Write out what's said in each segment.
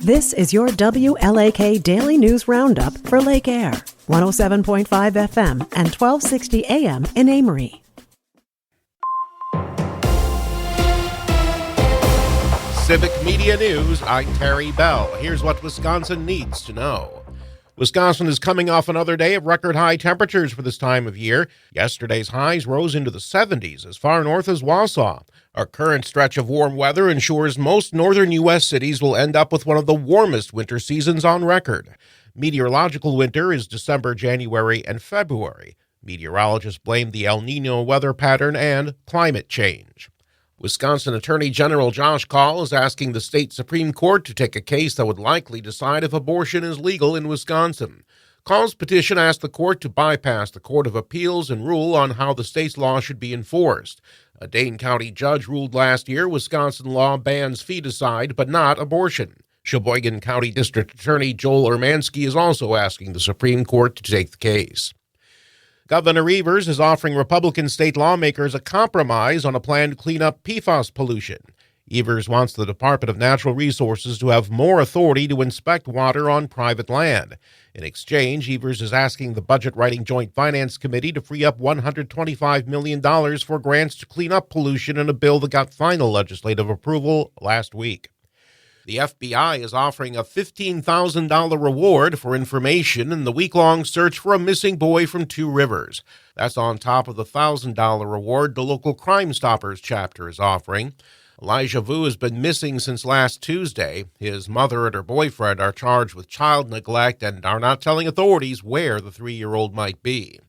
This is your WLAK Daily News Roundup for Lake Air, 107.5 FM and 1260 AM in Amory. Civic Media News, I'm Terry Bell. Here's what Wisconsin needs to know. Wisconsin is coming off another day of record high temperatures for this time of year. Yesterday's highs rose into the 70s as far north as Wausau. Our current stretch of warm weather ensures most northern U.S. cities will end up with one of the warmest winter seasons on record. Meteorological winter is December, January, and February. Meteorologists blame the El Niño weather pattern and climate change. Wisconsin Attorney General Josh Kaul is asking the state Supreme Court to take a case that would likely decide if abortion is legal in Wisconsin. Kaul's petition asked the court to bypass the Court of Appeals and rule on how the state's law should be enforced. A Dane County judge ruled last year Wisconsin law bans feticide but not abortion. Sheboygan County District Attorney Joel Ermansky is also asking the Supreme Court to take the case. Governor Evers is offering Republican state lawmakers a compromise on a plan to clean up PFAS pollution. Evers wants the Department of Natural Resources to have more authority to inspect water on private land. In exchange, Evers is asking the Budget-Writing Joint Finance Committee to free up $125 million for grants to clean up pollution in a bill that got final legislative approval last week. The FBI is offering a $15,000 reward for information in the week-long search for a missing boy from Two Rivers. That's on top of the $1,000 reward the local Crime Stoppers chapter is offering. Elijah Vu has been missing since last Tuesday. His mother and her boyfriend are charged with child neglect and are not telling authorities where the 3-year-old might be.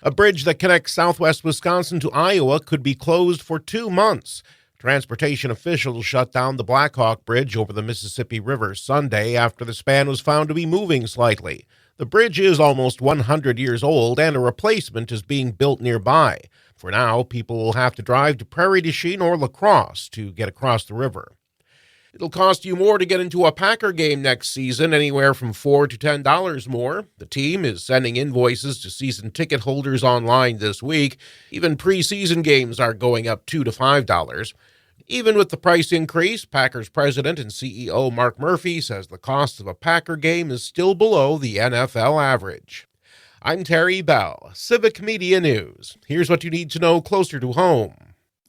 A bridge that connects southwest Wisconsin to Iowa could be closed for 2 months. Transportation officials shut down the Blackhawk Bridge over the Mississippi River Sunday after the span was found to be moving slightly. The bridge is almost 100 years old and a replacement is being built nearby. For now, people will have to drive to Prairie du Chien or La Crosse to get across the river. It'll cost you more to get into a Packer game next season, anywhere from $4 to $10 more. The team is sending invoices to season ticket holders online this week. Even preseason games are going up $2 to $5. Even with the price increase, Packers president and CEO Mark Murphy says the cost of a Packer game is still below the NFL average. I'm Terry Bell, Civic Media News. Here's what you need to know closer to home.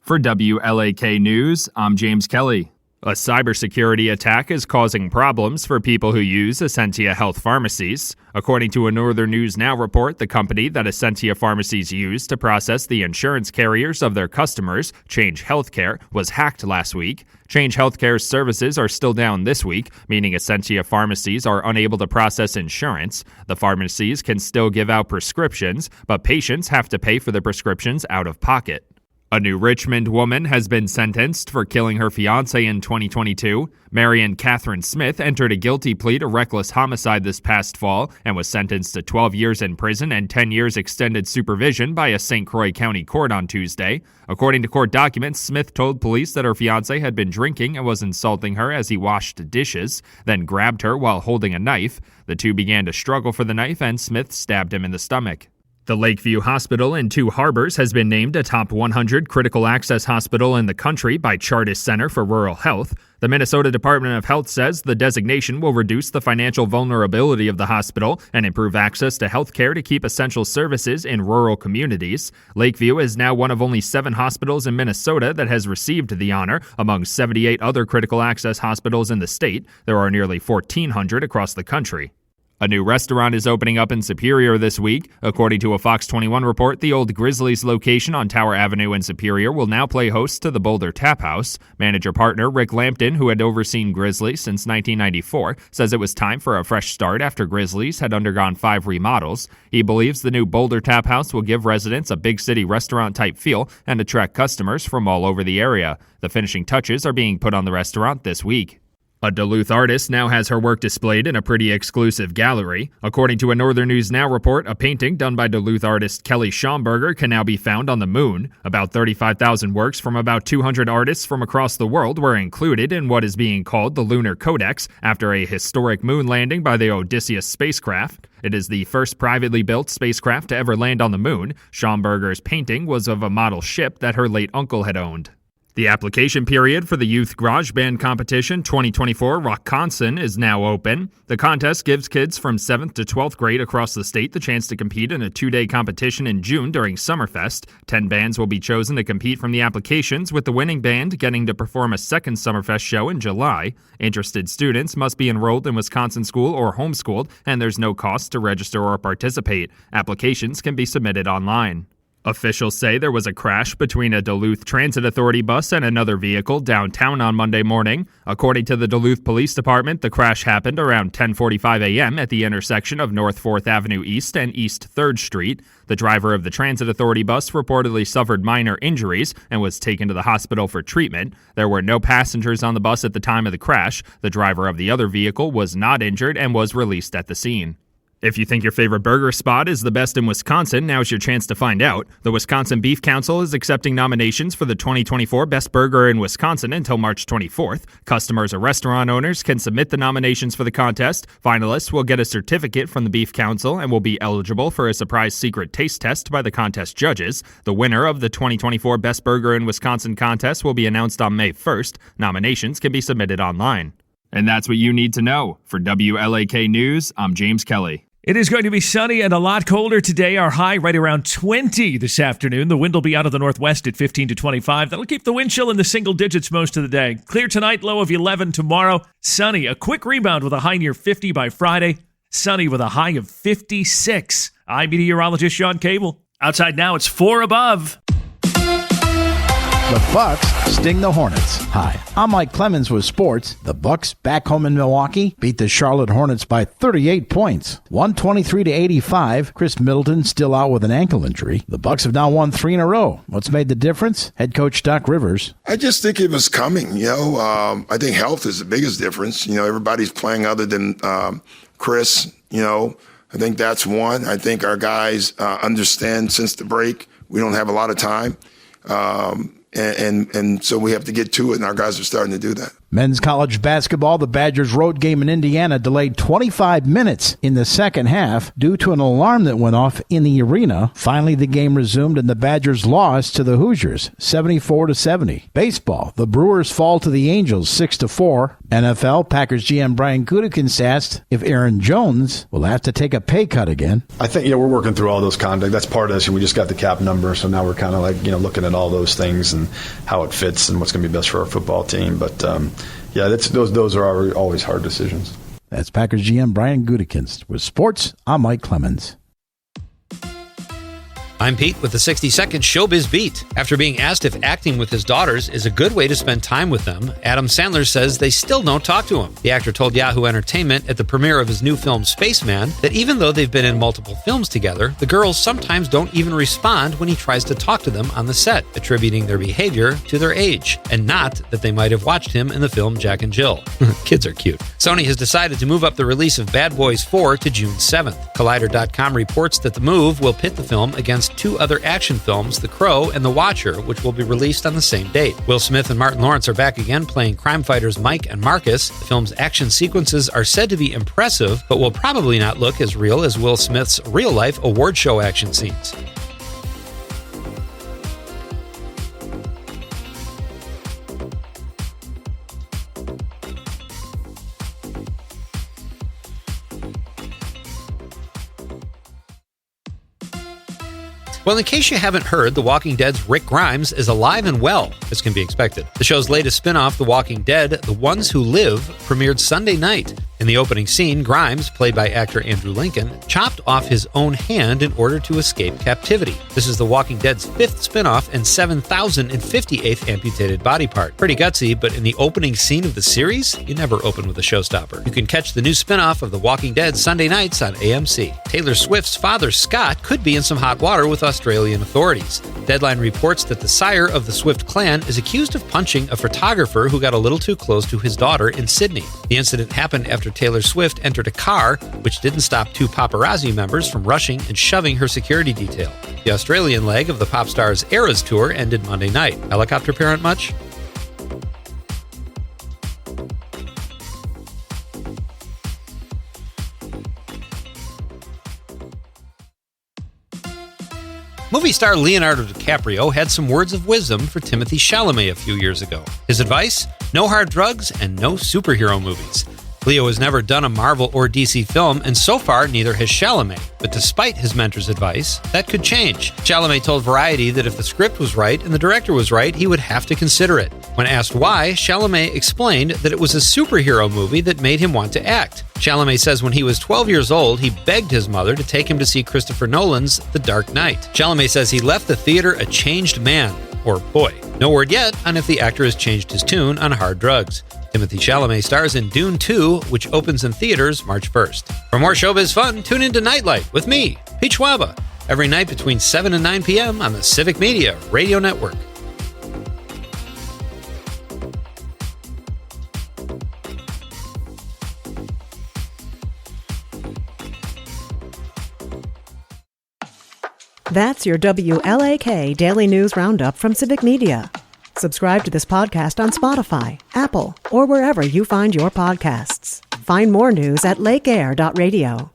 For WLAK News, I'm James Kelly. A cybersecurity attack is causing problems for people who use Essentia Health pharmacies. According to a Northern News Now report, the company that Essentia pharmacies use to process the insurance carriers of their customers, Change Healthcare, was hacked last week. Change Healthcare's services are still down this week, meaning Essentia pharmacies are unable to process insurance. The pharmacies can still give out prescriptions, but patients have to pay for the prescriptions out of pocket. A New Richmond woman has been sentenced for killing her fiancé in 2022. Marion Catherine Smith entered a guilty plea to reckless homicide this past fall and was sentenced to 12 years in prison and 10 years extended supervision by a St. Croix County court on Tuesday. According to court documents, Smith told police that her fiancé had been drinking and was insulting her as he washed dishes, then grabbed her while holding a knife. The two began to struggle for the knife and Smith stabbed him in the stomach. The Lakeview Hospital in Two Harbors has been named a top 100 critical access hospital in the country by Chartis Center for Rural Health. The Minnesota Department of Health says the designation will reduce the financial vulnerability of the hospital and improve access to health care to keep essential services in rural communities. Lakeview is now one of only 7 hospitals in Minnesota that has received the honor. Among 78 other critical access hospitals in the state, there are nearly 1,400 across the country. A new restaurant is opening up in Superior this week. According to a Fox 21 report, the old Grizzlies location on Tower Avenue in Superior will now play host to the Boulder Tap House. Manager-partner Rick Lampton, who had overseen Grizzlies since 1994, says it was time for a fresh start after Grizzlies had undergone 5 remodels. He believes the new Boulder Tap House will give residents a big city restaurant-type feel and attract customers from all over the area. The finishing touches are being put on the restaurant this week. A Duluth artist now has her work displayed in a pretty exclusive gallery. According to a Northern News Now report, a painting done by Duluth artist Kelly Schomburger can now be found on the moon. About 35,000 works from about 200 artists from across the world were included in what is being called the Lunar Codex after a historic moon landing by the Odysseus spacecraft. It is the first privately built spacecraft to ever land on the moon. Schomburger's painting was of a model ship that her late uncle had owned. The application period for the Youth Garage Band Competition 2024 Rockconsin is now open. The contest gives kids from 7th to 12th grade across the state the chance to compete in a 2-day competition in June during Summerfest. 10 bands will be chosen to compete from the applications, with the winning band getting to perform a second Summerfest show in July. Interested students must be enrolled in Wisconsin school or homeschooled, and there's no cost to register or participate. Applications can be submitted online. Officials say there was a crash between a Duluth Transit Authority bus and another vehicle downtown on Monday morning. According to the Duluth Police Department, the crash happened around 10:45 a.m. at the intersection of North 4th Avenue East and East 3rd Street. The driver of the Transit Authority bus reportedly suffered minor injuries and was taken to the hospital for treatment. There were no passengers on the bus at the time of the crash. The driver of the other vehicle was not injured and was released at the scene. If you think your favorite burger spot is the best in Wisconsin, now's your chance to find out. The Wisconsin Beef Council is accepting nominations for the 2024 Best Burger in Wisconsin until March 24th. Customers or restaurant owners can submit the nominations for the contest. Finalists will get a certificate from the Beef Council and will be eligible for a surprise secret taste test by the contest judges. The winner of the 2024 Best Burger in Wisconsin contest will be announced on May 1st. Nominations can be submitted online. And that's what you need to know. For WLAK News, I'm James Kelly. It is going to be sunny and a lot colder today. Our high right around 20 this afternoon. The wind will be out of the northwest at 15 to 25. That'll keep the wind chill in the single digits most of the day. Clear tonight, low of 11 tomorrow. Sunny, a quick rebound with a high near 50 by Friday. Sunny with a high of 56. I'm meteorologist Sean Cable. Outside now, it's 4 above. The Bucks sting the Hornets. Hi, I'm Mike Clemens with sports. The Bucks, back home in Milwaukee, beat the Charlotte Hornets by 38 points, 123-85. Chris Middleton still out with an ankle injury. The Bucks have now won 3 in a row. What's made the difference? Head coach Doc Rivers. I just think it was coming. I think health is the biggest difference. Everybody's playing other than Chris. I think that's one. I think our guys understand since the break we don't have a lot of time. And so we have to get to it, and our guys are starting to do that. Men's college basketball, the Badgers' road game in Indiana delayed 25 minutes in the second half due to an alarm that went off in the arena. Finally, the game resumed, and the Badgers lost to the Hoosiers, 74-70. Baseball, the Brewers fall to the Angels, 6-4. NFL, Packers GM Brian Gutekunst asked if Aaron Jones will have to take a pay cut again. I think, we're working through all those conduct. That's part of this. We just got the cap number, so now we're kind of looking at all those things and how it fits and what's going to be best for our football team. But, those are always hard decisions. That's Packers GM Brian Gutekunst. With sports, I'm Mike Clemens. I'm Pete with the 60-second Showbiz Beat. After being asked if acting with his daughters is a good way to spend time with them, Adam Sandler says they still don't talk to him. The actor told Yahoo Entertainment at the premiere of his new film Spaceman that even though they've been in multiple films together, the girls sometimes don't even respond when he tries to talk to them on the set, attributing their behavior to their age, and not that they might have watched him in the film Jack and Jill. Kids are cute. Sony has decided to move up the release of Bad Boys 4 to June 7th. Collider.com reports that the move will pit the film against 2 other action films, The Crow and The Watcher, which will be released on the same date. Will Smith and Martin Lawrence are back again playing crime fighters Mike and Marcus. The film's action sequences are said to be impressive, but will probably not look as real as Will Smith's real-life award show action scenes. Well, in case you haven't heard, The Walking Dead's Rick Grimes is alive and well, as can be expected. The show's latest spin-off, The Walking Dead, The Ones Who Live, premiered Sunday night. In the opening scene, Grimes, played by actor Andrew Lincoln, chopped off his own hand in order to escape captivity. This is The Walking Dead's 5th spin-off and 7,058th amputated body part. Pretty gutsy, but in the opening scene of the series, you never open with a showstopper. You can catch the new spin-off of The Walking Dead Sunday nights on AMC. Taylor Swift's father, Scott, could be in some hot water with Australian authorities. Deadline reports that the sire of the Swift clan is accused of punching a photographer who got a little too close to his daughter in Sydney. The incident happened after Taylor Swift entered a car, which didn't stop 2 paparazzi members from rushing and shoving her security detail. The Australian leg of the pop star's Eras tour ended Monday night. Helicopter parent much? Movie star Leonardo DiCaprio had some words of wisdom for Timothée Chalamet a few years ago. His advice? No hard drugs and no superhero movies. Leo has never done a Marvel or DC film, and so far neither has Chalamet. But despite his mentor's advice, that could change. Chalamet told Variety that if the script was right and the director was right, he would have to consider it. When asked why, Chalamet explained that it was a superhero movie that made him want to act. Chalamet says when he was 12 years old, he begged his mother to take him to see Christopher Nolan's The Dark Knight. Chalamet says he left the theater a changed man, or boy. No word yet on if the actor has changed his tune on hard drugs. Timothée Chalamet stars in Dune 2, which opens in theaters March 1st. For more showbiz fun, tune into Nightlight with me, Pete Schwaba, every night between 7 and 9 p.m. on the Civic Media Radio Network. That's your WLAK Daily News Roundup from Civic Media. Subscribe to this podcast on Spotify, Apple, or wherever you find your podcasts. Find more news at lakeair.radio.